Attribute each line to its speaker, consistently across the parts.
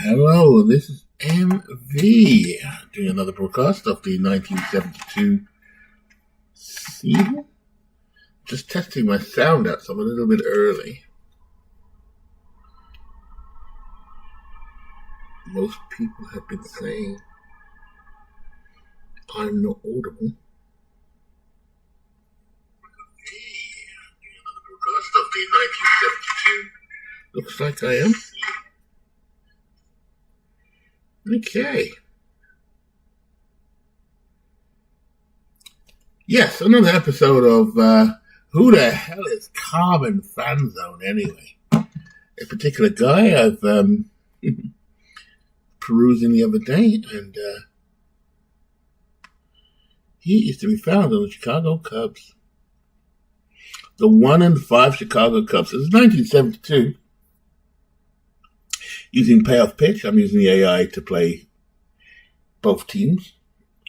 Speaker 1: Hello, this is MV doing another broadcast of the 1972 season. Just testing my sound out, so I'm a little bit early. Most people have been saying I'm not audible. Doing another broadcast of the 1972. Looks like I am. Okay. Yes, another episode of Who the Hell is Carmen Fanzone anyway? A particular guy I've perusing the other day, and he is to be found on the Chicago Cubs. The 1-5 Chicago Cubs. This is 1972. Using Payoff Pitch, I'm using the AI to play both teams.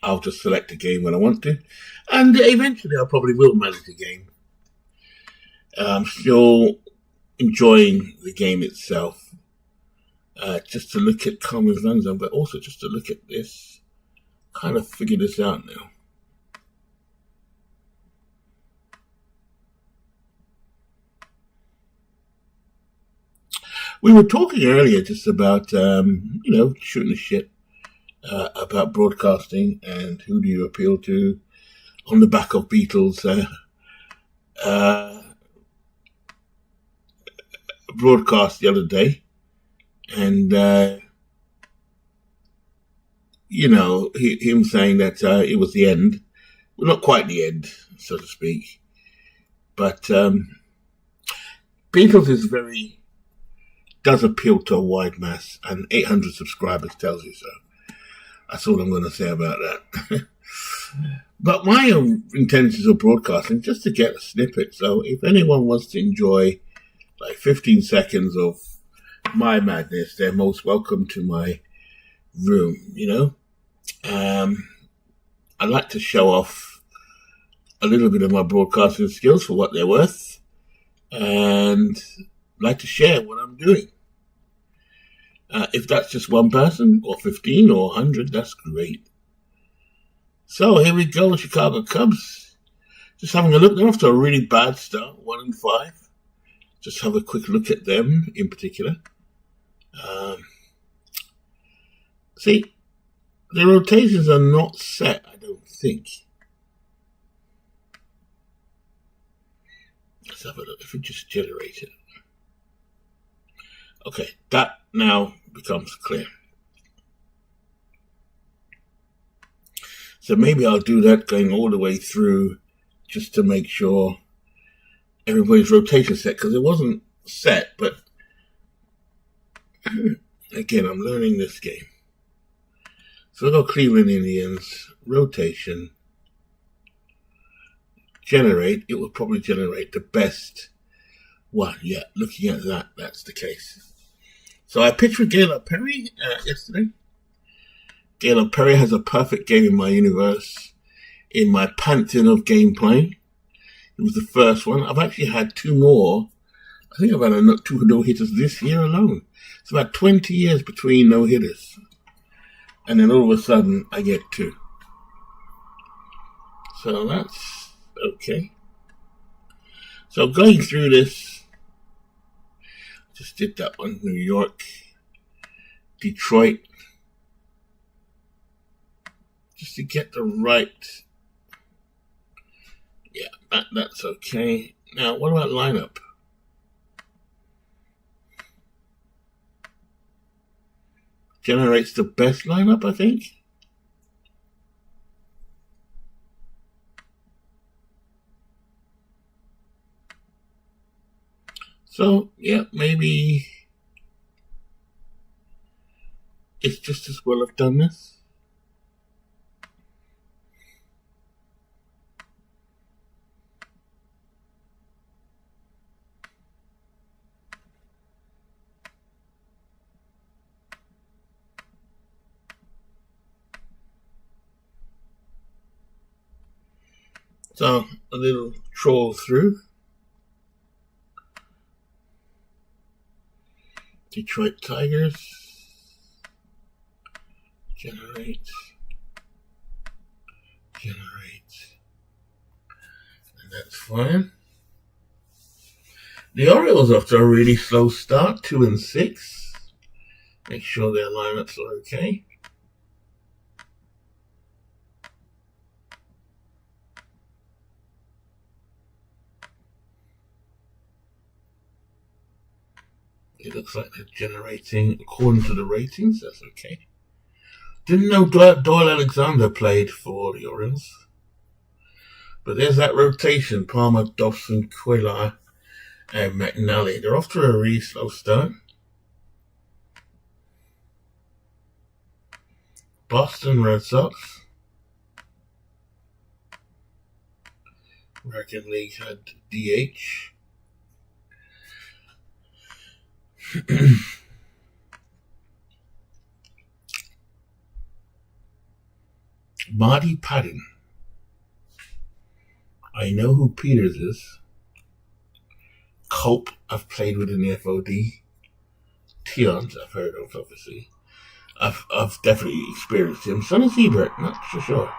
Speaker 1: I'll just select a game when I want to. And eventually I probably will manage a game. I'm still enjoying the game itself. Just to look at Carmen Fanzone, but also just to look at this. Kind of figure this out now. We were talking earlier just about, shooting the shit about broadcasting and who do you appeal to on the back of Beatles broadcast the other day. And, him saying that it was the end. Well, not quite the end, so to speak. But Beatles is does appeal to a wide mass, and 800 subscribers tells you so. That's all I'm going to say about that. But my intentions of broadcasting just to get a snippet. So if anyone wants to enjoy like 15 seconds of my madness, they're most welcome to my room, I like to show off a little bit of my broadcasting skills for what they're worth, and like to share what I'm doing. If that's just one person, or 15, or 100, that's great. So here we go, Chicago Cubs. Just having a look. They're off to a really bad start, 1-5. Just have a quick look at them in particular. See, the rotations are not set, I don't think. Let's have a look. If we just generate it. Okay, that now becomes clear. So maybe I'll do that going all the way through just to make sure everybody's rotation set, because it wasn't set, but again, I'm learning this game. So we'll go Cleveland Indians, rotation, generate. It will probably generate the best one. Yeah, looking at that, that's the case. So I pitched for Gaylord Perry yesterday. Gaylord Perry has a perfect game in my universe, in my pantheon of gameplay. It was the first one. I've actually had two more. I think I've had 2 no-hitters this year alone. It's about 20 years between no-hitters. And then all of a sudden, I get 2. So that's okay. So going through this, just did that one. New York, Detroit. Just to get the right. Yeah, that's okay. Now, what about lineup? Generates the best lineup, I think. So, yeah, maybe it's just as well I've done this. So, a little troll through. Detroit Tigers. Generate. And that's fine. The Orioles after a really slow start, 2-6. Make sure their lineups are okay. It looks like they're generating according to the ratings. That's okay. Didn't know Doyle Alexander played for the Orioles. But there's that rotation. Palmer, Dobson, Quiller, and McNally. They're off to a really slow start. Boston Red Sox. American League had DH. Marty Patton. I know who Peters is. Cope, I've played with in the FOD. Tions, I've heard of, obviously. I've definitely experienced him. Sonny Siebert, not so sure.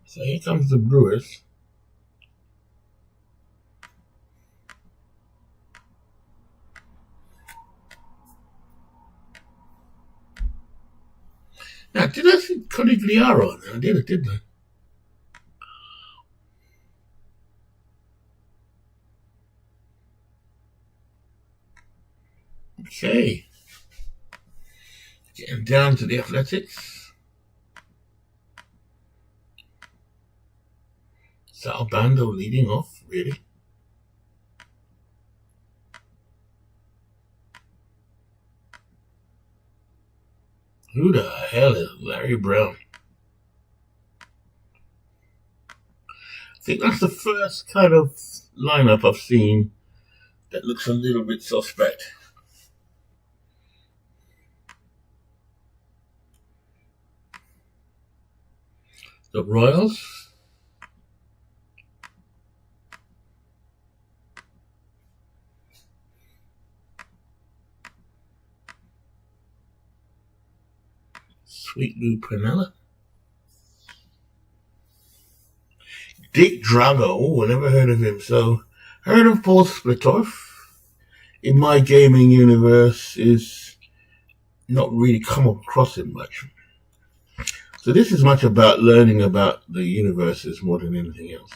Speaker 1: So here comes the Brewers. Now, did I see Conigliaro on there? I did it, didn't I? Okay. Getting down to the Athletics. Sal Bando leading off, really. Who the hell is Larry Brown? I think that's the first kind of lineup I've seen that looks a little bit suspect. The Royals. Sweet Lou Piniella. Dick Drago, I never heard of him. So, heard of Paul Splittorff. In my gaming universe, is not really come across him much. So this is much about learning about the universes more than anything else.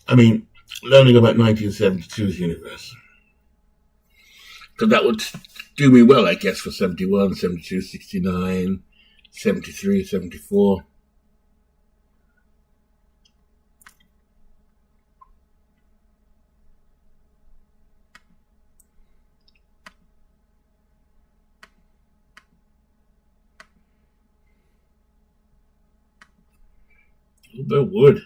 Speaker 1: I mean, learning about 1972's universe. So that would do me well, I guess, for 71, 72, 69, 73, 74. A little bit of wood.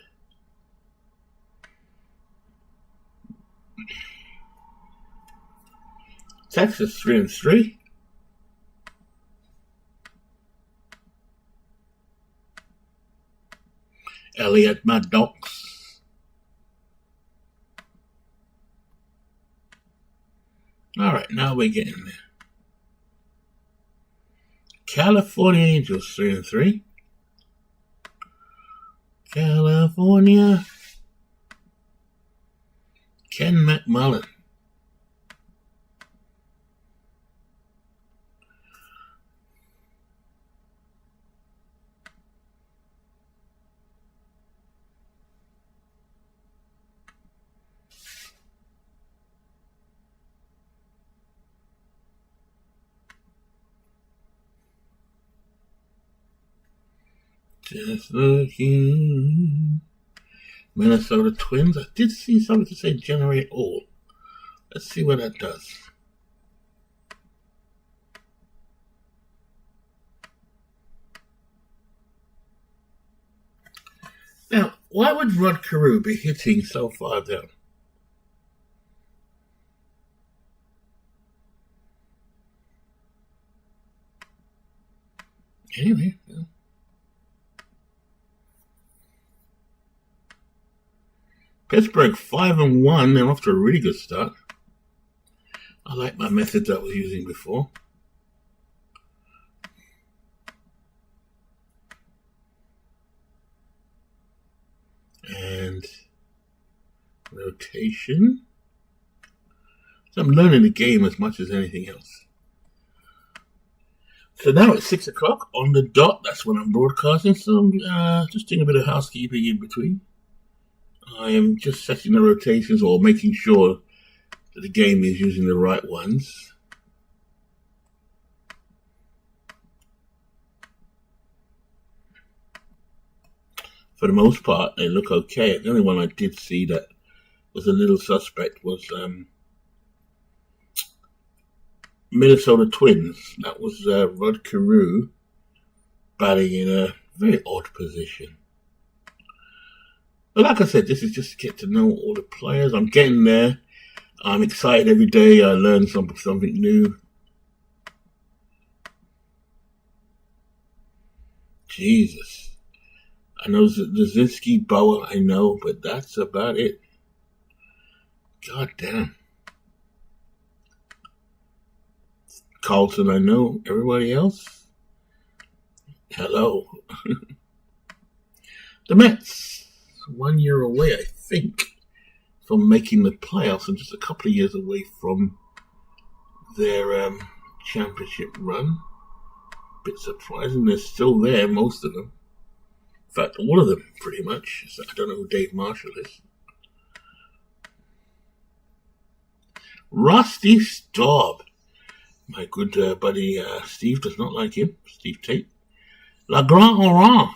Speaker 1: Texas 3-3. Elliot Maddox. All right, now we're getting there. California Angels 3-3. California. Ken McMullen. Just looking. Minnesota Twins. I did see something to say generate all. Let's see what that does. Now, why would Rod Carew be hitting so far down? Anyway, Pittsburgh 5-1. They're off to a really good start. I like my method that I was using before. And rotation. So I'm learning the game as much as anything else. So now it's 6 o'clock on the dot. That's when I'm broadcasting. So I'm just doing a bit of housekeeping in between. I am just setting the rotations or making sure that the game is using the right ones. For the most part, they look okay. The only one I did see that was a little suspect was Minnesota Twins. That was Rod Carew batting in a very odd position. But like I said, this is just to get to know all the players. I'm getting there. I'm excited every day. I learn something new. Jesus. I know Zazinski, Bauer, I know, but that's about it. God damn. Carlton, I know. Everybody else? Hello. The Mets, 1 year away, I think, from making the playoffs and just a couple of years away from their championship run. Bit surprising. They're still there, most of them. In fact, all of them, pretty much. So I don't know who Dave Marshall is. Rusty Staub. My good buddy Steve does not like him. Steve Tate. La Grand Oran.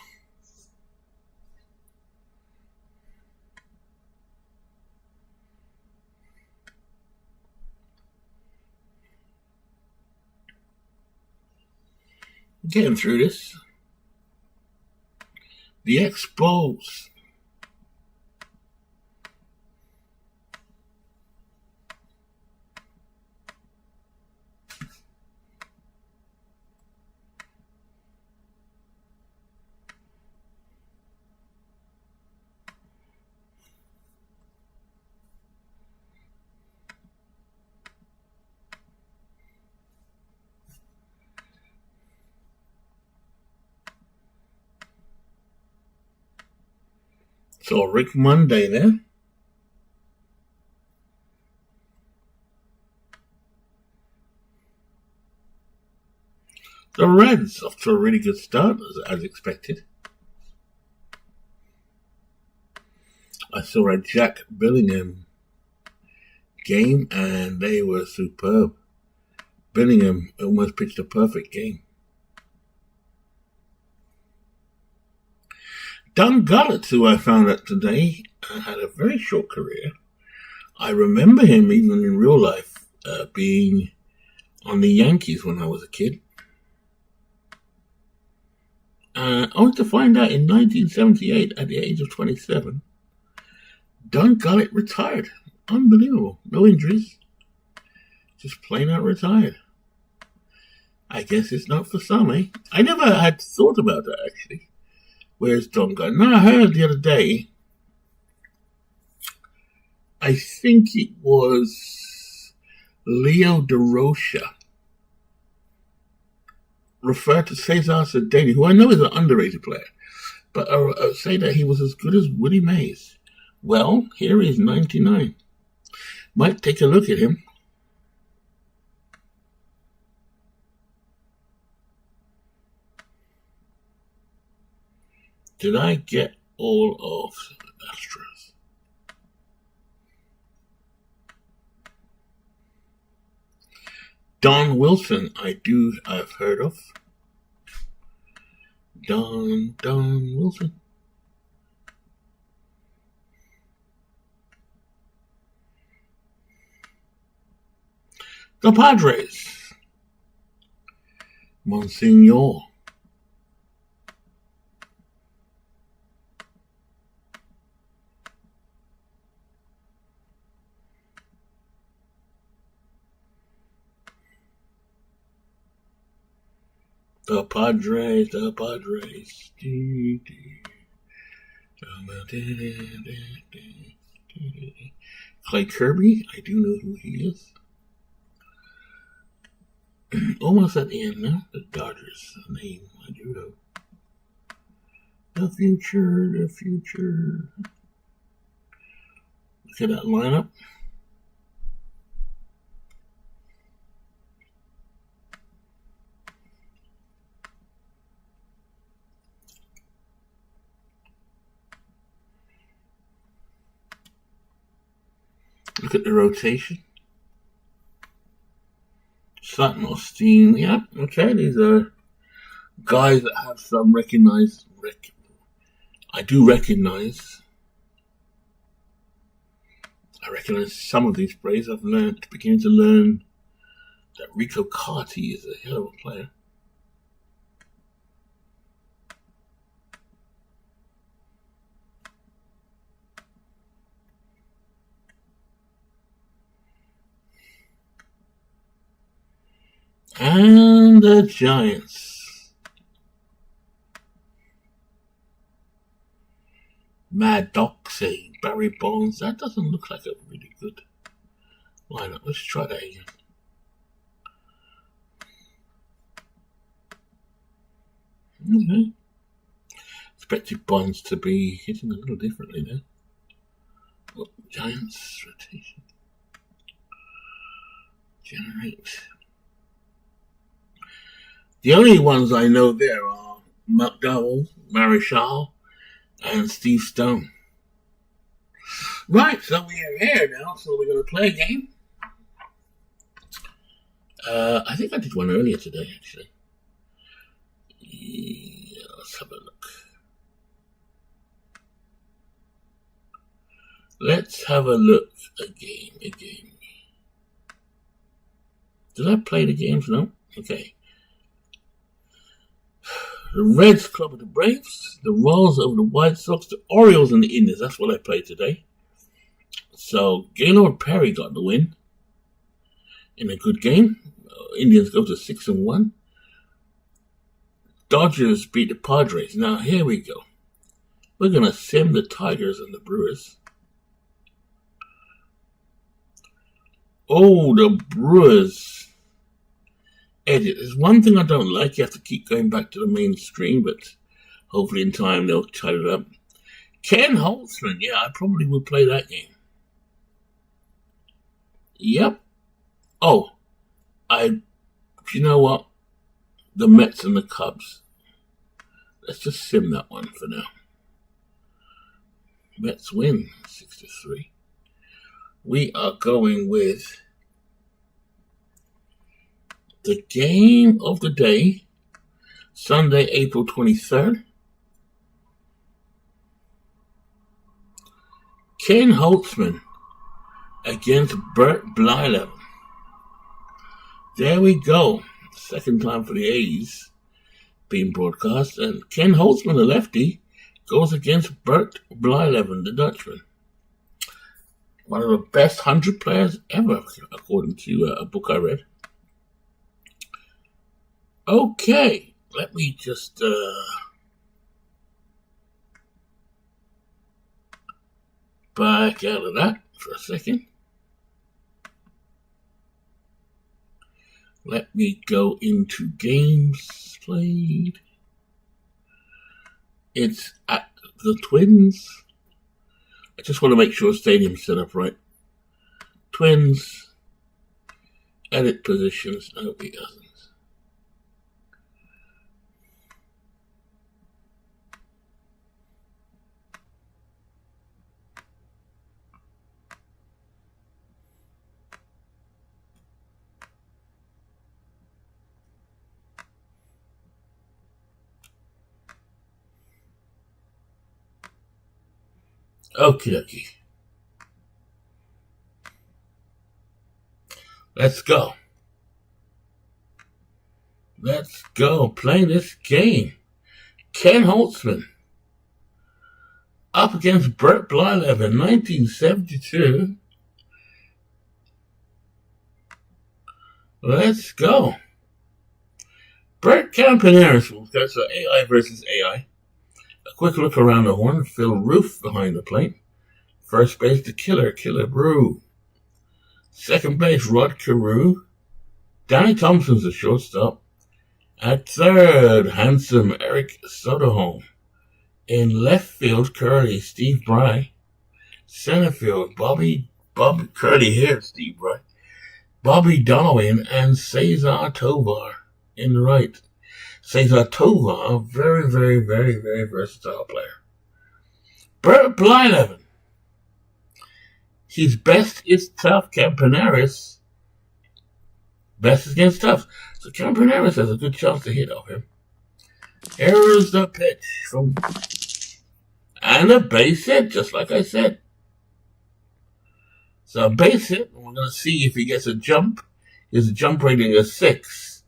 Speaker 1: Getting through this. The Expos. So Rick Monday there. The Reds off to a really good start, as expected. I saw a Jack Billingham game, and they were superb. Billingham almost pitched a perfect game. Don Gullett, who I found out today, had a very short career. I remember him even in real life being on the Yankees when I was a kid. Only to find out in 1978, at the age of 27, Don Gullett retired. Unbelievable. No injuries. Just plain out retired. I guess it's not for some, eh? I never had thought about that, actually. Where's Don Gullett? No, I heard the other day, I think it was Leo DeRocha referred to Cesar Cedeno, who I know is an underrated player, but say that he was as good as Willie Mays. Well, here he is, 99. Might take a look at him. Did I get all of Astros? Don Wilson, I've heard of. Don Wilson. The Padres. Monsignor. The Padres. Clay Kirby, I do know who he is. Almost at the end now. The Dodgers name, I do know. The future. Look at that lineup. Look at the rotation. Sutton, Austin, yeah, okay, these are guys that have some recognize I recognize some of these plays. I've beginning to learn that Rico Carty is a hell of a player. And the Giants. Mad Doc saying Barry Bonds. That doesn't look like a really good lineup. Let's try that again. Okay. Expected Bonds to be hitting a little differently there. Oh, Giants rotation. Generate. The only ones I know there are McDowell, Marichal, and Steve Stone. Right, so we are here now, so we're going to play a game. I think I did one earlier today, actually. Yeah, let's have a look. Let's have a look. A game. Did I play the games? No? Okay. The Reds club with the Braves, the Royals over the White Sox, the Orioles and the Indians. That's what I played today. So Gaylord Perry got the win in a good game. Indians go to 6-1. Dodgers beat the Padres. Now here we go. We're going to sim the Tigers and the Brewers. Oh, the Brewers. Edit. There's one thing I don't like. You have to keep going back to the main screen, but hopefully in time they'll tidy it up. Ken Holtzman. Yeah, I probably will play that game. Yep. Oh, you know what? The Mets and the Cubs. Let's just sim that one for now. Mets win 6-3. We are going with the game of the day, Sunday, April 23rd. Ken Holtzman against Bert Blyleven. There we go. Second time for the A's being broadcast. And Ken Holtzman, the lefty, goes against Bert Blyleven, the Dutchman. One of the best 100 players ever, according to a book I read. Okay, let me just back out of that for a second. Let me go into games played. It's at the Twins. I just want to make sure stadium's set up right. Twins. Edit positions. No, it doesn't. Okie dokie. Let's go. Let's go play this game. Ken Holtzman up against Bert Blyleven, 1972. Let's go. Bert Campaneris will go to AI versus AI. A quick look around the horn. Phil Roof behind the plate. First base, the Killer Brew. Second base, Rod Carew. Danny Thompson's the shortstop. At third, handsome Eric Soderholm. In left field, curly Steve Bry. Center field, Bobby curly hair Steve Bry. Bobby Donovan and Cesar Tovar in the right. Cesar Tovar, very, very, very, very versatile player. Bert Blyleven. His best is tough. Campaneris. Best is against tough. So Campaneris has a good chance to hit off him. Here's the pitch from... And a base hit, just like I said. So a base hit, we're going to see if he gets a jump. His jump rating is 6.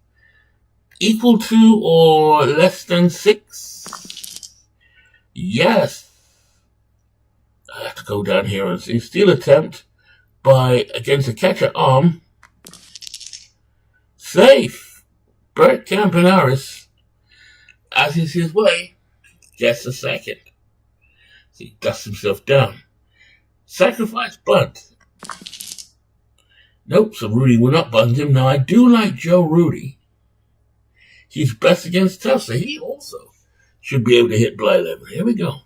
Speaker 1: Equal to or less than 6? Yes. I have to go down here and see. Steal attempt against a catcher arm. Safe. Bert Campaneris, as is his way, gets a second. So he dusts himself down. Sacrifice bunt. Nope, so Rudy will not bunt him. Now, I do like Joe Rudy. He's best against tough, so he also should be able to hit Blyleven. Here we go.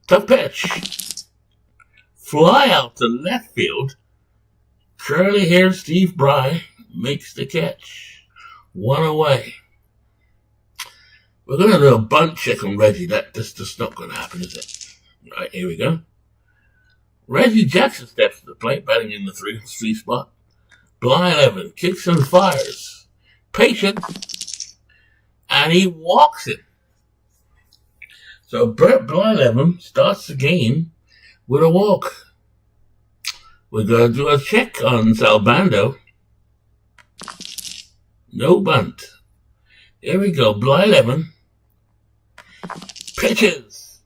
Speaker 1: Tough pitch. Fly out to left field. Curly haired Steve Bry makes the catch. 1 away. We're going to do a bunt check on Reggie. That's just not going to happen, is it? Right, here we go. Reggie Jackson steps to the plate, batting in the 3 spot. Blyleven kicks and fires. Patient. And he walks it. So Bert Blyleven starts the game with a walk. We're going to do a check on Salbando. No bunt. Here we go. Blyleven pitches.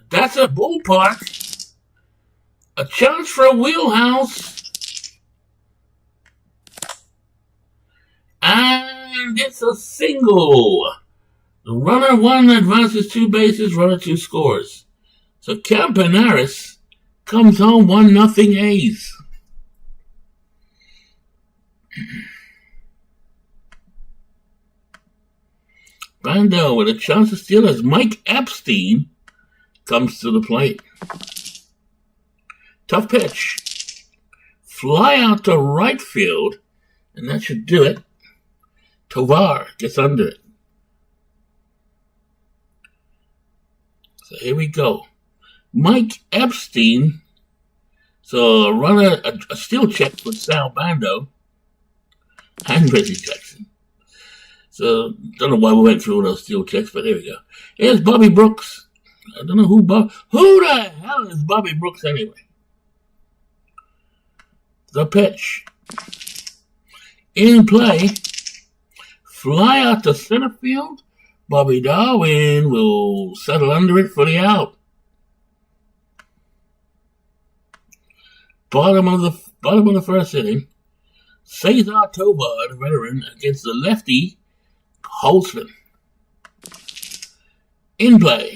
Speaker 1: That's a ballpark. A chance for a wheelhouse. And it's a single. The runner 1 advances 2 bases, runner 2 scores. So Campaneris comes home 1-0 A's. Bando with a chance to steal as Mike Epstein comes to the plate. Tough pitch. Fly out to right field, and that should do it. Tovar gets under it. So here we go. Mike Epstein. So a steal check with Sal Bando and Reggie Jackson. So don't know why we went through all those steal checks, but here we go. Here's Bobby Brooks. I don't know who the hell is Bobby Brooks anyway? The pitch. In play. Fly out to center field. Bobby Darwin will settle under it for the out. Bottom of the first inning. Cesar Tovar, the veteran, against the lefty Holtzman. In play.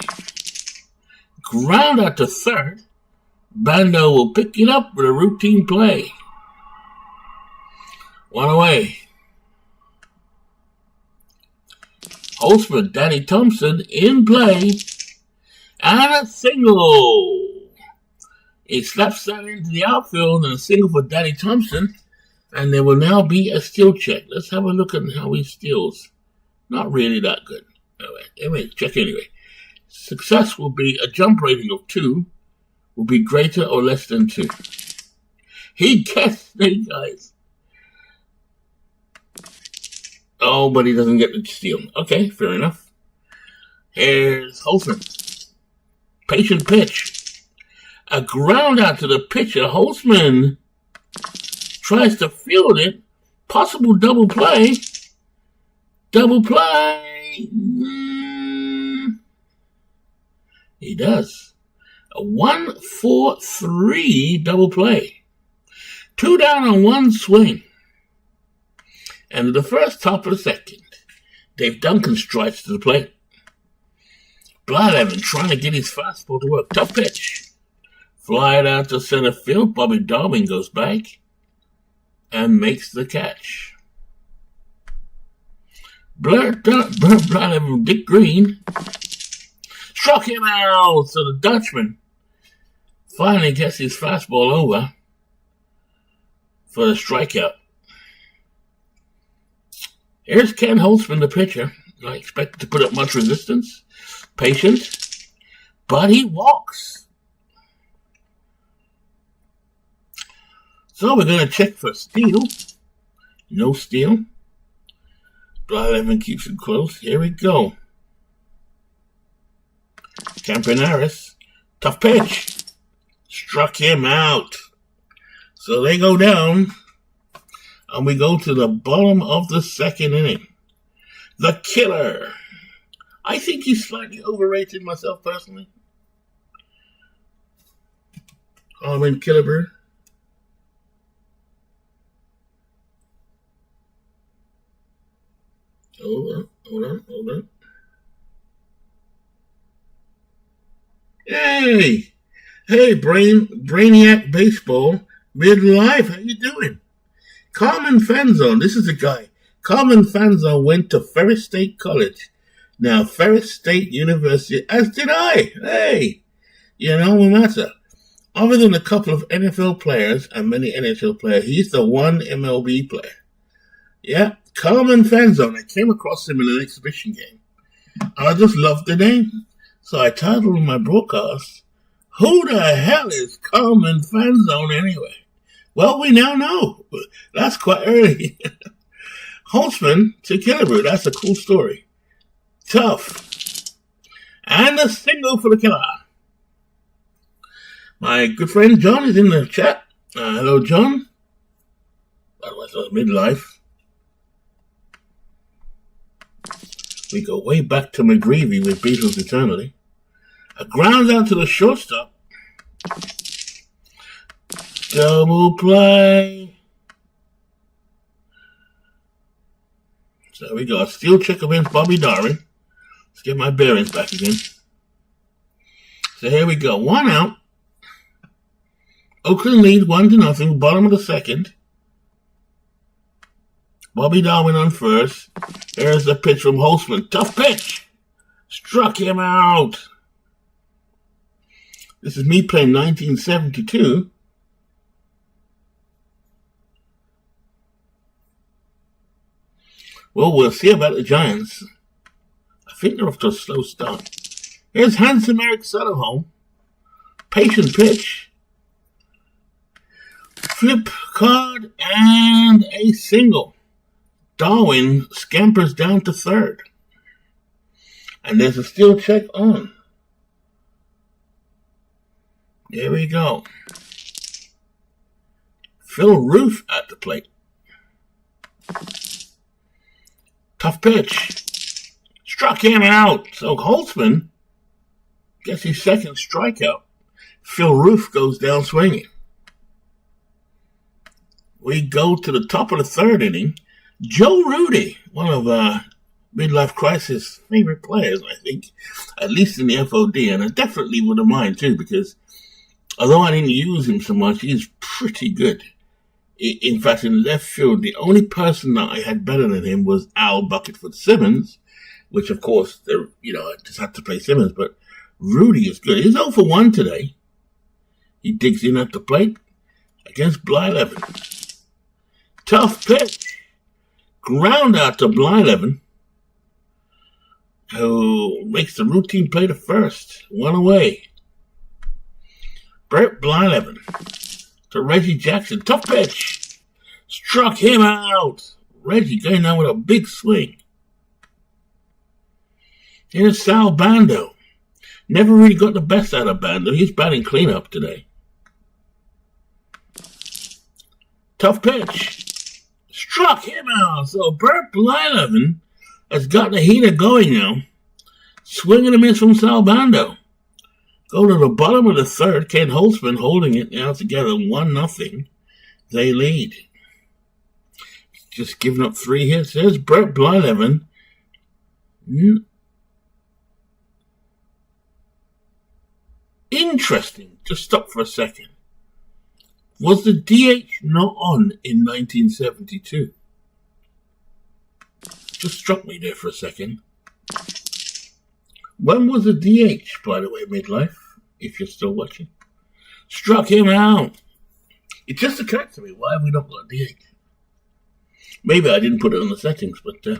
Speaker 1: Ground out to third. Bando will pick it up with a routine play. 1 away. Holtzman, Danny Thompson in play. And a single. He slaps that into the outfield and a single for Danny Thompson. And there will now be a steal check. Let's have a look at how he steals. Not really that good. Anyway, check anyway. Success will be a jump rating of 2. Will be greater or less than 2. He gets the guys. Oh, but he doesn't get the steal. Okay, fair enough. Here's Holtzman. Patient pitch. A ground out to the pitcher. Holtzman tries to field it. Possible double play. Double play. He does. A 1-4-3 double play. 2 down on 1 swing. And at the first top of the second, Dave Duncan strides to the plate. Blyleven trying to get his fastball to work. Tough pitch. Fly it out to center field. Bobby Darwin goes back and makes the catch. Blyleven, Dick Green struck him out. So the Dutchman finally gets his fastball over for the strikeout. Here's Ken Holtzman, the pitcher. Not expected to put up much resistance. Patient. But he walks. So we're going to check for steal. No steal. Blyleven keeps it close. Here we go. Campanaris. Tough pitch. Struck him out. So they go down. And we go to the bottom of the second inning. The killer. I think he's slightly overrated myself personally. Carmen Killebrew. Hold on. Hey, Brainiac Baseball, midlife, how you doing? Carmen Fanzone, this is the guy. Carmen Fanzone went to Ferris State College. Now, Ferris State University, as did I. Hey, no matter. Other than a couple of NFL players and many NHL players, he's the one MLB player. Yeah, Carmen Fanzone. I came across him in an exhibition game. And I just loved the name. So I titled my broadcast, Who the hell is Carmen Fanzone anyway? Well, we now know. That's quite early. Holtzman to Killebrew. That's a cool story. Tough. And a single for the killer. My good friend John is in the chat. Hello, John. That was midlife. We go way back to McGreevy with Beatles Eternally. A ground out to the shortstop. Double play. So we got a steal check against Bobby Darwin. Let's get my bearings back again. So here we go. 1 out. Oakland lead 1-0. Bottom of the second. Bobby Darwin on first. There's the pitch from Holtzman. Tough pitch. Struck him out. This is me playing 1972. Well, we'll see about the Giants. I think they're off to a slow start. Here's handsome Eric Sutherland. Patient pitch. Flip card and a single. Darwin scampers down to third. And there's a steal check on. There we go. Phil Roof at the plate. Tough pitch. Struck him out. So Holtzman gets his second strikeout. Phil Roof goes down swinging. We go to the top of the third inning. Joe Rudy, one of Midlife Crisis' favorite players, I think, at least in the FOD, and I definitely wouldn't mind too, because although I didn't use him so much, he's pretty good. In fact, in left field, the only person that I had better than him was Al Bucketfoot Simmons, which of course, I just had to play Simmons, but Rudy is good. He's 0 for 1 today. He digs in at the plate against Blyleven. Tough pitch. Ground out to Blyleven, who makes the routine play to first. 1 away. Bert Blyleven to Reggie Jackson. Tough pitch. Struck him out. Reggie going down with a big swing. Here's Sal Bando. Never really got the best out of Bando. He's batting cleanup today. Tough pitch. Struck him out. So Bert Blyleven has got the heater going now. Swinging a miss from Sal Bando. Go to the bottom of the third. Ken Holtzman holding it now together. 1-0. They lead. Just giving up 3 hits. There's Bert Blyleven. interesting. Just stop for a second. Was the DH not on in 1972? Just struck me there for a second. When was the DH, by the way, midlife? If you're still watching. Struck him out. It just occurred to me, why have we not got a DH? Maybe I didn't put it on the settings, but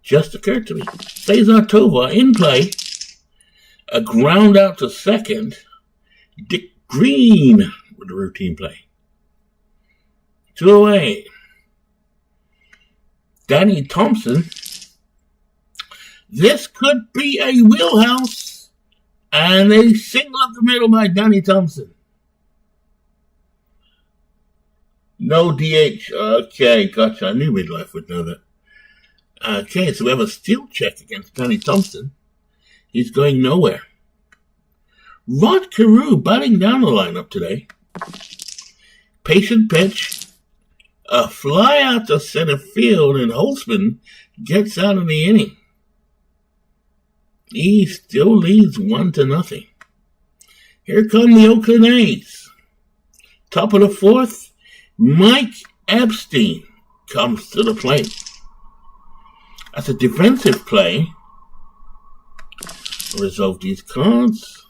Speaker 1: just occurred to me. Cesar Tovar in play. A ground out to second. Dick Green with the routine play. 2 away. Danny Thompson. This could be a wheelhouse. And a single up the middle by Danny Thompson. No DH. Okay, gotcha. I knew midlife would know that. Okay, so we have a steal check against Danny Thompson. He's going nowhere. Rod Carew batting down the lineup today. Patient pitch. A fly out to center field, and Holtzman gets out of the inning. He still leads 1-0. Here come the Oakland A's. Top of the fourth, Mike Epstein comes to the plate. That's a defensive play. Resolve these cards.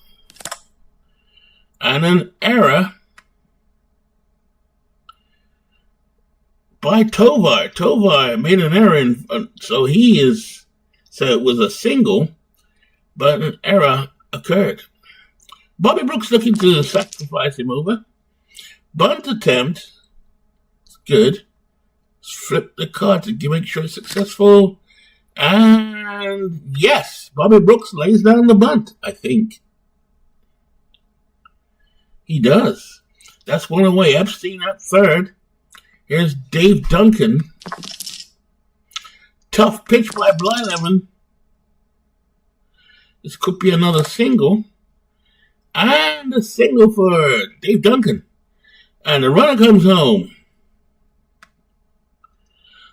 Speaker 1: And an error by Tovar. Tovar made an error, so it was a single, but an error occurred. Bobby Brooks looking to sacrifice him over. Bunt attempt. It's good. Flip the card to make sure it's successful. And yes, Bobby Brooks lays down the bunt, I think. He does. That's one away. Epstein at third. Here's Dave Duncan. Tough pitch by Blyleven. This could be another single. And a single for Dave Duncan. And the runner comes home.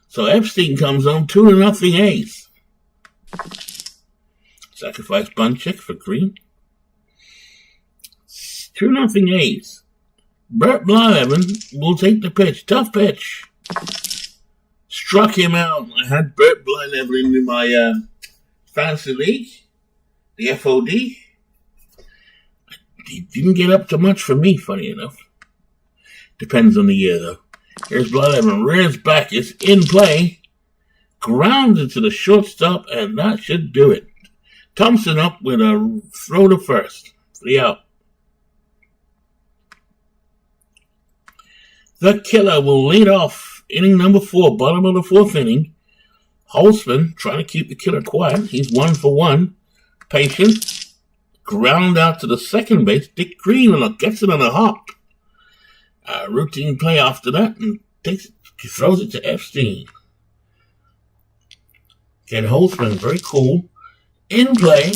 Speaker 1: So Epstein comes home 2-0 A's. Sacrifice bunt check for Green. 2-0 A's. Bert Blyleven will take the pitch. Tough pitch. Struck him out. I had Bert Blyleven in my fantasy league. The FOD. He didn't get up to much for me, funny enough. Depends on the year, though. Here's Blyleven. Rears back. It's in play. Grounded to the shortstop, and that should do it. Thompson up with a throw to first. 3 out. The killer will lead off inning number 4, bottom of the 4th inning. Holtzman trying to keep the killer quiet. He's 1 for 1. Patient. Ground out to the second base. Dick Green gets it on a hop. Routine play after that and throws it to Epstein. Ken Holtzman, very cool. In play.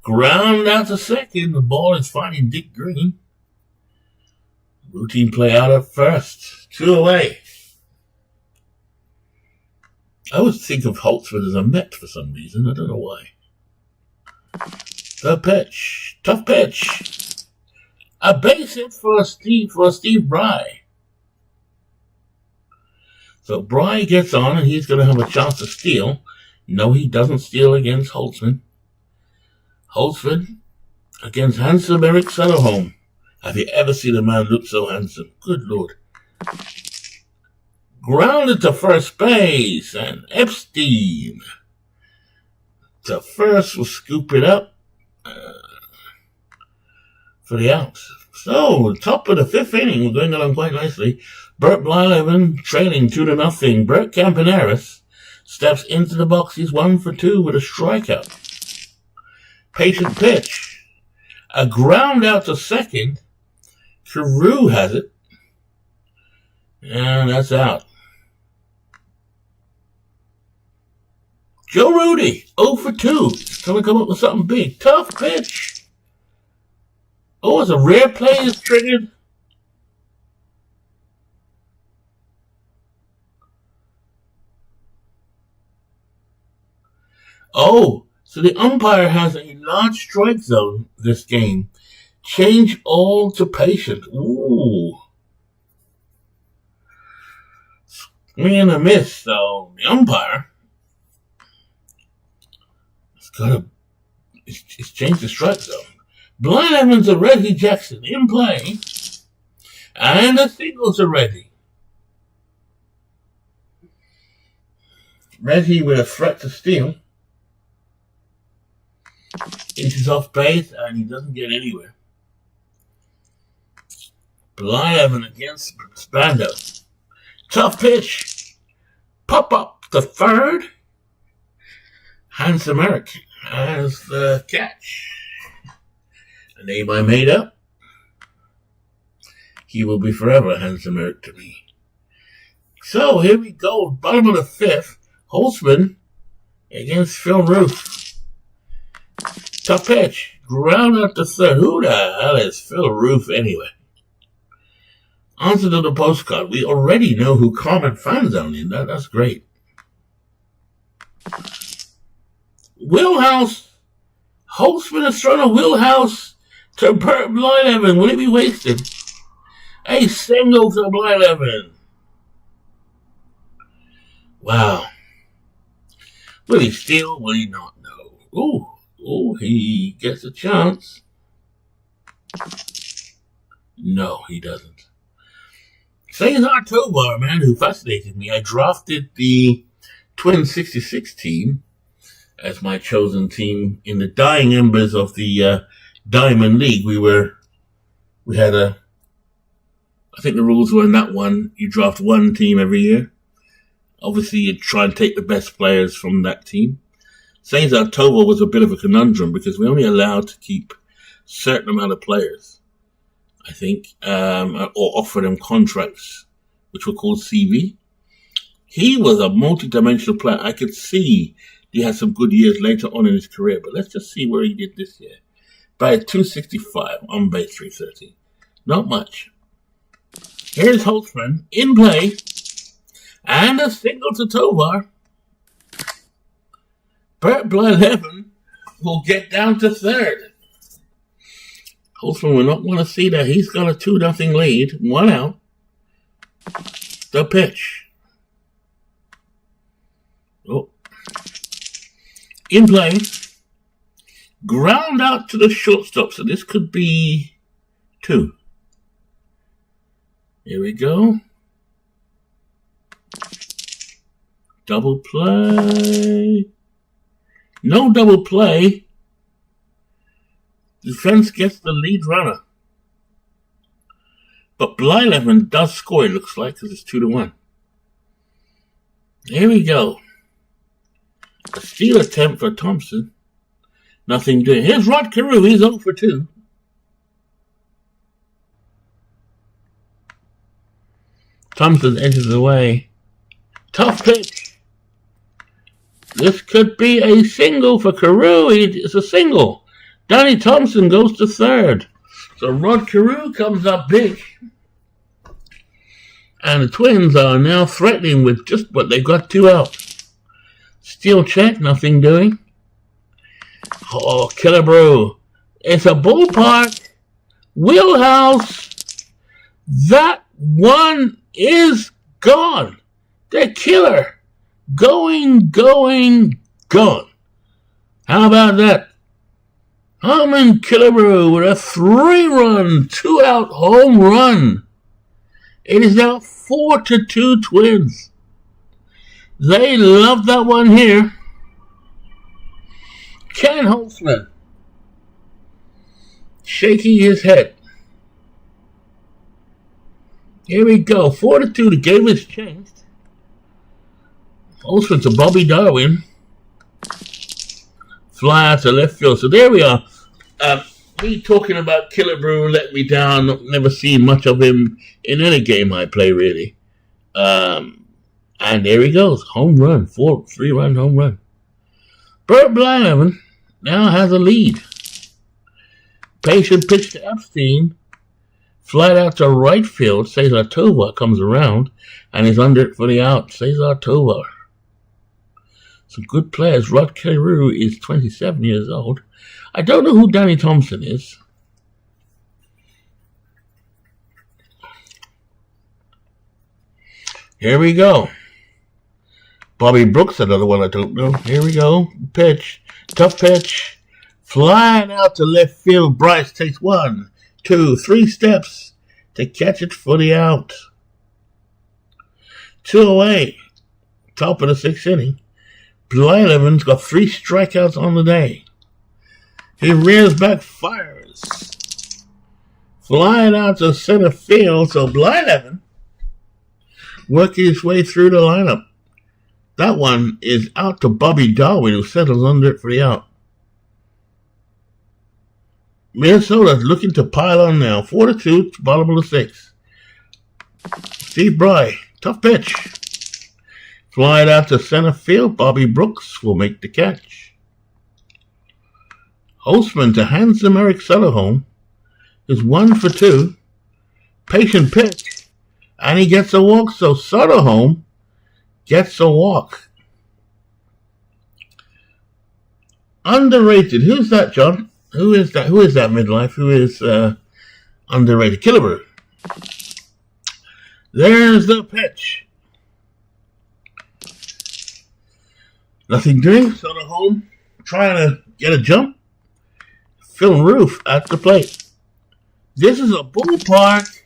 Speaker 1: Ground out to second. The ball is finding Dick Green. Routine play out at first. 2 away. I always think of Holtzman as a Met for some reason. I don't know why. The pitch. Tough pitch. A base hit for Steve Bry. So Bry gets on and he's going to have a chance to steal. No, he doesn't steal against Holtzman. Holtzman against handsome Eric Sutherholm. Have you ever seen a man look so handsome? Good Lord. Grounded to first base, and Epstein to first will scoop it up for the out. So, top of the 5th inning, we're going along quite nicely. Bert Blyleven trailing 2-0. Bert Campaneris steps into the box. He's 1 for 2 with a strikeout. Patient pitch. A ground out to second. Carew has it. And that's out. Joe Rudy, 0 for 2. Trying to come up with something big. Tough pitch. Oh, it's a rare play is triggered. Oh, so the umpire has a large strike zone this game. Change all to patient. Ooh. Swing and a miss, so the umpire it's changed the strike zone. Blind Evans to Reggie Jackson in play. And the singles are ready. Reggie with a threat to steal. Inches off base and he doesn't get anywhere. Blind Evans against Spando. Tough pitch. Pop up the third. Handsome Eric has the catch. A name I made up. He will be forever Handsome Eric to me. So here we go. Bottom of the fifth. Holtzman against Phil Roof. Tough pitch. Ground out to third. Who the hell is Phil Roof anyway? Answer to the postcard. We already know who Carmen Fanzone is. That's great. Wheelhouse. Holtzman has thrown a wheelhouse to Burt Blyleven. Will it be wasted? A single to Blyleven. Wow. Will he steal? Will he not? No. Ooh, he gets a chance. No, he doesn't. Cesar Tovar, a man who fascinated me. I drafted the Twin 66 team as my chosen team in the dying embers of the Diamond League. We had I think the rules were in that one, you draft one team every year. Obviously, you try and take the best players from that team. Cesar Tovar was a bit of a conundrum because we're only allowed to keep a certain amount of players, I think, or offer them contracts, which were called CV. He was a multi-dimensional player. I could see he had some good years later on in his career, but let's just see where he did this year. By 265, on base 330. Not much. Here's Holtzman in play, and a single to Tovar. Burt Blyleven will get down to third. Holtzman will not want to see that. He's got a 2-0 lead. 1 out. The pitch. Oh. In play. Ground out to the shortstop. So this could be 2. Here we go. Double play. No double play. Defense gets the lead runner. But Blyleven does score, it looks like, because it's 2-1. Here we go. A steal attempt for Thompson. Nothing doing. Here's Rod Carew. He's 0 for 2. Thompson enters the way. Tough pitch. This could be a single for Carew. It's a single. Danny Thompson goes to third. So Rod Carew comes up big. And the Twins are now threatening with just what they've got 2 out. Steal check, nothing doing. Oh, Killebrew. It's a ballpark. Wheelhouse. That one is gone. The killer. Going, gone. How about that? Carmen Killebrew with a 3-run, 2-out home run. It is now 4-2 Twins. They love that one here. Ken Holtzman shaking his head. Here we go. 4-2. The game has changed. Also to Bobby Darwin. Fly out to left field. So there we are. Me talking about Killebrew let me down. Never seen much of him in any game I play, really. And there he goes. Home run. 3-run home run. Burt Blyleven now has a lead. Patient pitch to Epstein. Flight out to right field. Cesar Tovar comes around and is under it for the out. Cesar Tovar. Some good players. Rod Carew is 27 years old. I don't know who Danny Thompson is. Here we go. Bobby Brooks, another one I don't know. Here we go. Pitch. Tough pitch. Flying out to left field. Bryce takes 1, 2, 3 steps to catch it for the out. 2 away. Top of the 6th inning. Blyleven's got 3 strikeouts on the day. He rears back, fires. Flying out to center field. So Blyleven working his way through the lineup. That one is out to Bobby Darwin, who settles under it for the out. Minnesota's looking to pile on now. 4-2, bottom of the 6th. Steve Bry, tough pitch. Fly it out to center field. Bobby Brooks will make the catch. Holtzman to handsome Eric Sutherholm is 1 for 2. Patient pitch. And he gets a walk, so Sutherholm gets a walk. Underrated. Who's that, John? Who is that? Who is that midlife? Who is underrated? Killebrew. There's the pitch. Nothing doing. Sutherholm trying to get a jump. Phil Roof at the plate. This is a ballpark.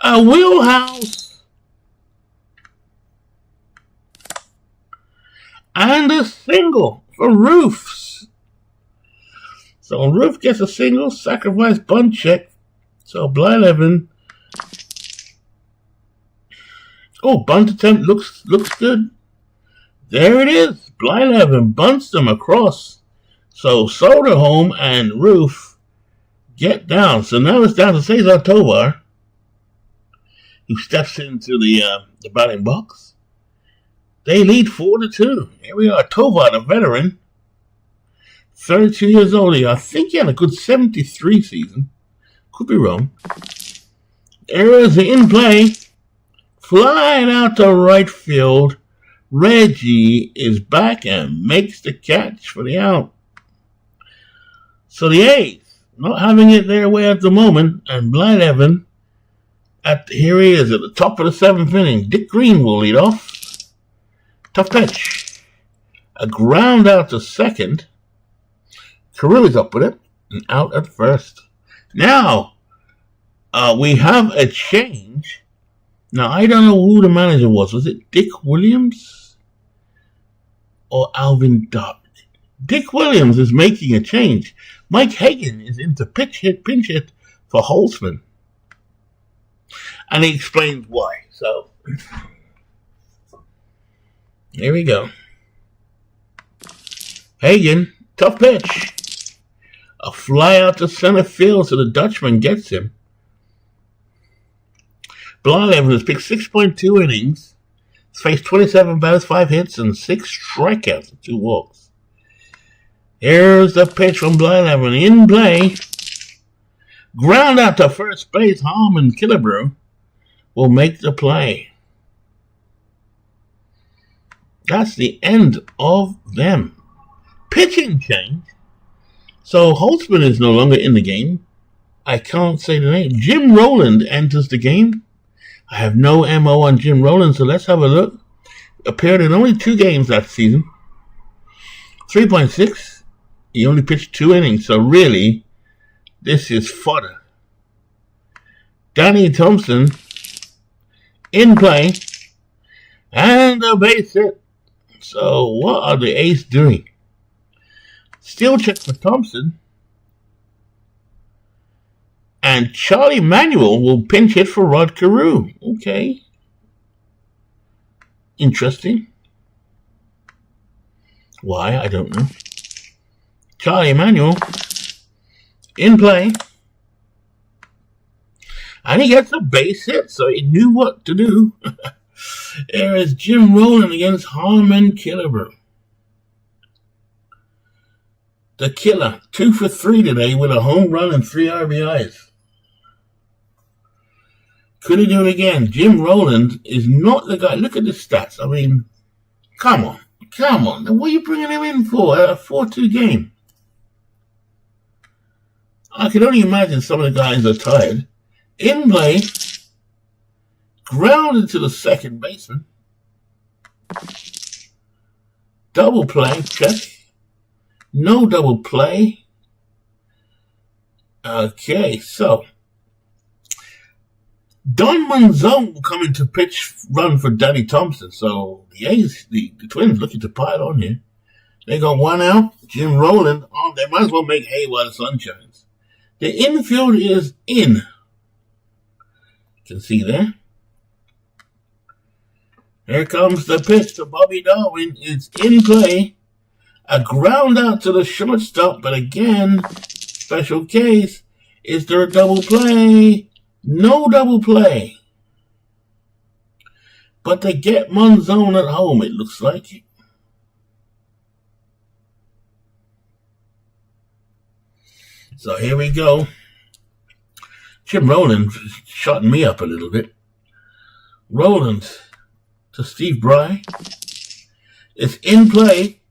Speaker 1: A wheelhouse. And a single for Roofs. So Roof gets a single, sacrifice bunt check. So Blyleven. Oh, bunt attempt looks good. There it is. Blyleven bunts them across. So Soderholm and Roof get down. So now it's down to Cesar Tovar, who steps into the batting box. They lead 4-2. Here we are. Tovar, the veteran, 32 years old. I think he had a good 73 season. Could be wrong. There is the in play. Flying out to right field. Reggie is back and makes the catch for the out. So the A's not having it their way at the moment. And Blyleven, here he is at the top of the 7th inning. Dick Green will lead off. Tough pitch. A ground out to second. Carrilli's up with it. And out at first. Now, we have a change. Now, I don't know who the manager was. Was it Dick Williams? Or Alvin Dodd? Dick Williams is making a change. Mike Hagan is into pinch hit for Holtzman. And he explains why. So, here we go. Hagan, tough pitch. A fly out to center field so the Dutchman gets him. Blyleven has pitched 6.2 innings. He's faced 27 batters, 5 hits, and 6 strikeouts and 2 walks. Here's the pitch from Blyleven. In play. Ground out to first base. Harmon Killebrew will make the play. That's the end of them. Pitching change. So Holtzman is no longer in the game. I can't say the name. Jim Rowland enters the game. I have no MO on Jim Rowland, so let's have a look. Appeared in only 2 games that season. 3.6. He only pitched 2 innings, so really, this is fodder. Danny Thompson in play. And a base hit. So what are the A's doing? Steal check for Thompson. And Charlie Manuel will pinch hit for Rod Carew. Okay. Interesting. Why? I don't know. Charlie Manuel in play. And he gets a base hit, so he knew what to do. There is Jim Rowland against Harmon Killebrew. The killer, 2 for 3 today with a home run and 3 RBIs. Could he do it again? Jim Rowland is not the guy. Look at the stats. I mean, come on. What are you bringing him in for? A 4-2 game. I can only imagine some of the guys are tired. In play. Grounded to the second baseman. Double play, check. No double play. Okay, so Don Manzone will come into pitch run for Danny Thompson. So the A's, the Twins looking to pile on here. They got one out. Jim Rowland. Oh, they might as well make hay while the sun shines. The infield is in. You can see there. Here comes the pitch to Bobby Darwin. It's in play. A ground out to the shortstop, but again, special case. Is there a double play? No double play. But they get Manzone at home, it looks like. So here we go. Jim Rowland shutting me up a little bit. Rowland to Steve Bry. It's in play.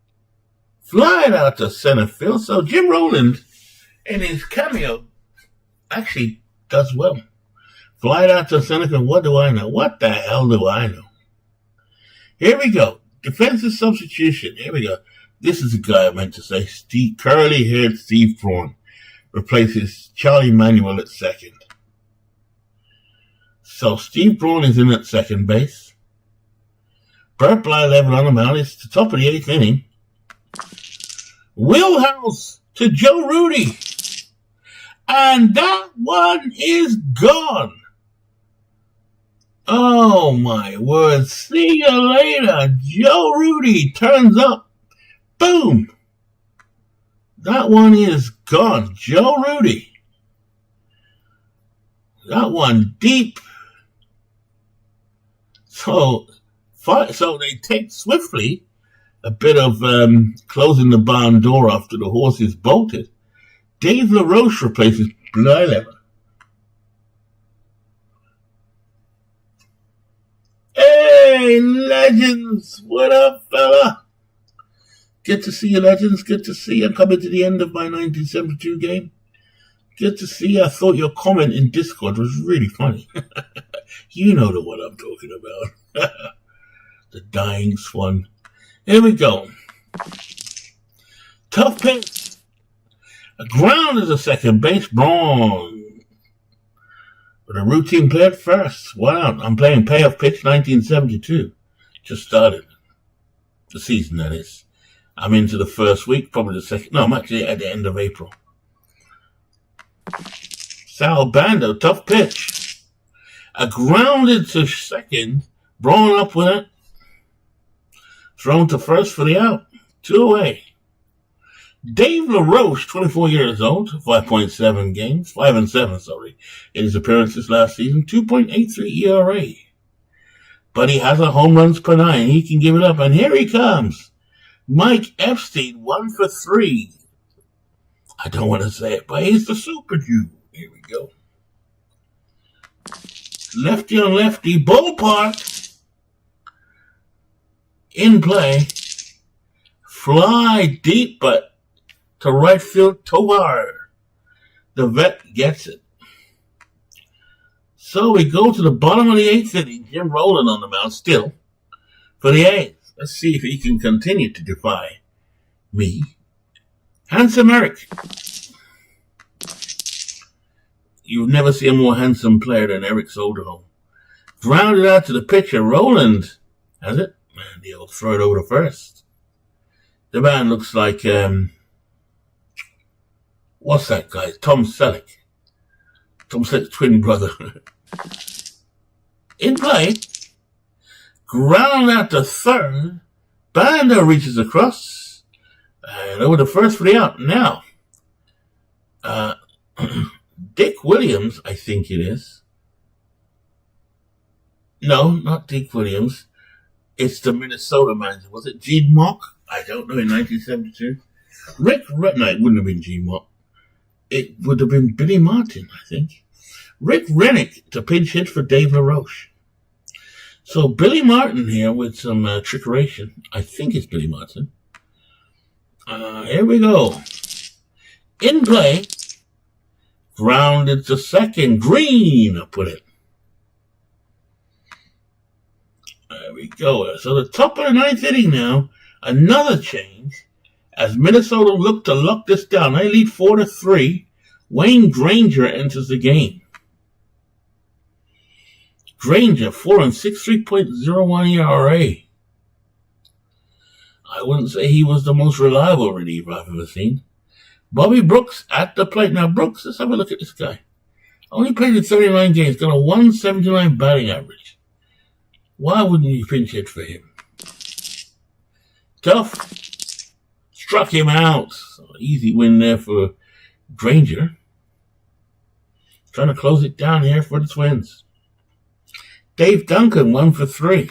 Speaker 1: Flying out to center field. So Jim Rowland in his cameo actually does well. Flying out to center field. What do I know? What the hell do I know? Here we go. Defensive substitution. Here we go. This is the guy I meant to say. Curly-haired Steve Braun replaces Charlie Manuel at second. So Steve Braun is in at second base. Burt Blyleven on the mound. It's the top of the 8th inning. Wheelhouse to Joe Rudy. And that one is gone. Oh my word. See you later. Joe Rudy turns up. Boom. That one is gone. Joe Rudy. That one deep. So they take swiftly a bit of closing the barn door after the horse is bolted. Dave LaRoche replaces Blyleven. Hey, Legends! What up, fella? Good to see you, Legends. Good to see you. I'm coming to the end of my 1972 game. Good to see you. I thought your comment in Discord was really funny. You know the one I'm talking about. The dying swan. Here we go. Tough pitch. A ground is a second base. Braun. With a routine play at first. Wow. I'm playing Payoff Pitch 1972. Just started. The season, that is. I'm into the first week, probably the second. No, I'm actually at the end of April. Sal Bando, tough pitch. A grounded to second. Braun up with it. Thrown to first for the out. 2 away. Dave LaRoche, 24 years old, 5.7 games, 5-7, in his appearances last season, 2.83 ERA. But he has a home runs per 9. He can give it up. And here he comes. Mike Epstein, 1 for 3. I don't want to say it, but he's the Super Jew. Here we go. Lefty on lefty, ballpark. In play. Fly deep, but to right field, Tovar. The vet gets it. So we go to the bottom of the 8th inning. Jim Rowland on the mound still for the A's. Let's see if he can continue to defy me. Handsome Eric. You'll never see a more handsome player than Eric Soderholm. Grounded out to the pitcher. Rowland has it. And he'll throw it over to first. The man looks like, what's that guy? Tom Selleck. Tom Selleck's twin brother. In play. Ground out to third. Bando reaches across. And over to first for the out. Now, Dick Williams, I think it is. No, not Dick Williams. It's the Minnesota manager. Was it Gene Mock? I don't know, in 1972. No, it wouldn't have been Gene Mock. It would have been Billy Martin, I think. Rick Rennick to pinch hit for Dave LaRoche. So Billy Martin here with some trickeration. I think it's Billy Martin. Here we go. In play. Grounded to second. Green, I put it. There we go. So the top of the ninth inning now. Another change as Minnesota look to lock this down. They lead 4-3. Wayne Granger enters the game. Granger, 4-6, 3.01 ERA. I wouldn't say he was the most reliable reliever I've ever seen. Bobby Brooks at the plate. Now, Brooks, let's have a look at this guy. Only played in 39 games, got a 179 batting average. Why wouldn't you pinch hit for him? Tough. Struck him out. So easy win there for Granger. Trying to close it down here for the Twins. Dave Duncan, 1 for 3.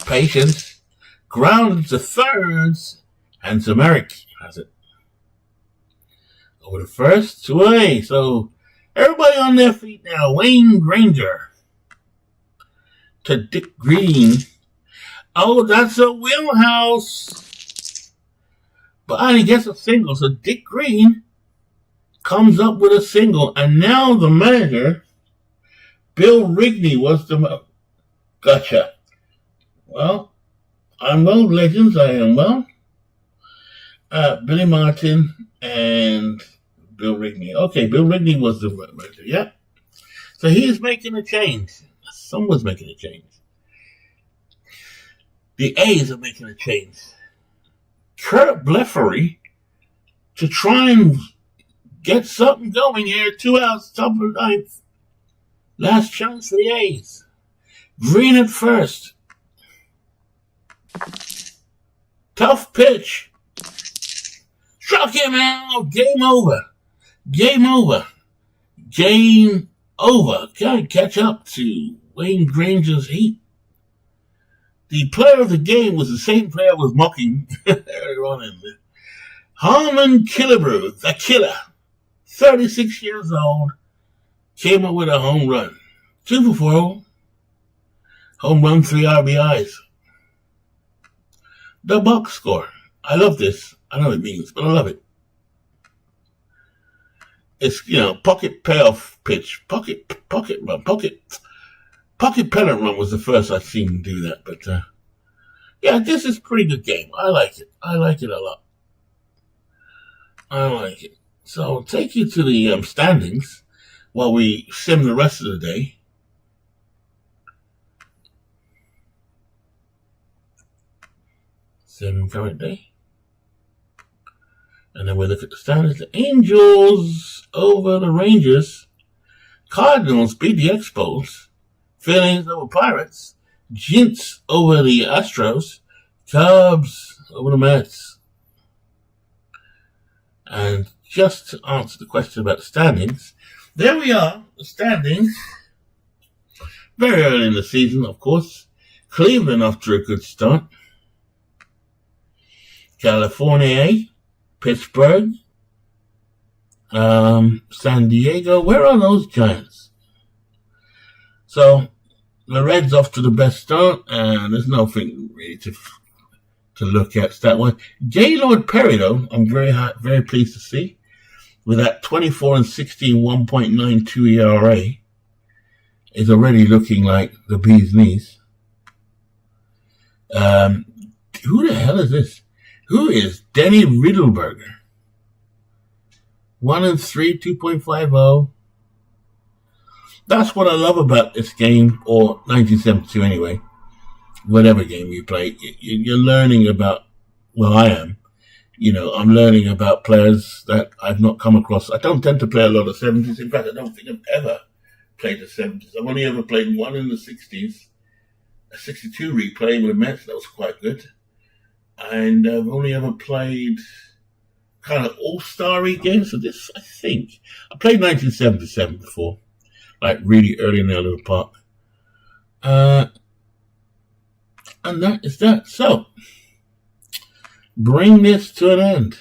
Speaker 1: Patience. Ground to thirds. And Zemerick has it. Over the first, 2 away. So everybody on their feet now. Wayne Granger. To Dick Green. Oh, that's a wheelhouse. But he gets a single. So Dick Green comes up with a single. And now the manager, Bill Rigney, was the... Gotcha. Well, I'm well, legends. I am well. Billy Martin and Bill Rigney. Okay, Bill Rigney was the manager. Yeah. So he is making a change. Someone's making a change. The A's are making a change. Kurt Blefary to try and get something going here. 2 outs, top of the ninth. Last chance for the A's. Green at first. Tough pitch. Struck him out. Game over. Game over. Game over. Can't catch up to Wayne Granger's heat. The player of the game was the same player I was mocking earlier on in there. Harmon Killebrew, the killer, 36 years old, came up with a home run. 2 for 4. Home run, 3 RBIs. The box score. I love this. I know what it means, but I love it. It's, pocket payoff pitch. Pocket run. Pocket pennant run was the first I've seen him do that. But, yeah, this is a pretty good game. I like it. I like it a lot. I like it. So I'll take you to the standings while we sim the rest of the day. Sim current day. And then we look at the standings. The Angels over the Rangers. Cardinals beat the Expos. Phillies over Pirates. Giants over the Astros. Cubs over the Mets. And just to answer the question about the standings, there we are, the standings. Very early in the season, of course. Cleveland off to a good start. California, Pittsburgh, San Diego. Where are those Giants? So the Reds off to the best start, and there's nothing really to look at stat-wise. Gaylord Perry, though, I'm very pleased to see, with that 24-16, 1.92 ERA, is already looking like the bee's knees. Who the hell is this? Who is Denny Riddleberger? 1-3, 2.50. That's what I love about this game, or 1972 anyway. Whatever game you play, you're learning about, well, I am. I'm learning about players that I've not come across. I don't tend to play a lot of 70s. In fact, I don't think I've ever played the 70s. I've only ever played one in the 60s. A 62 replay with the Mets, that was quite good. And I've only ever played kind of all-star-y games. So this, I think, I played 1977 before, like really early in the little park. And that is that. So, bring this to an end.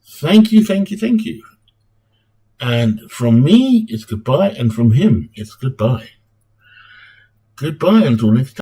Speaker 1: Thank you. And from me, it's goodbye, and from him, it's goodbye. Goodbye until next time.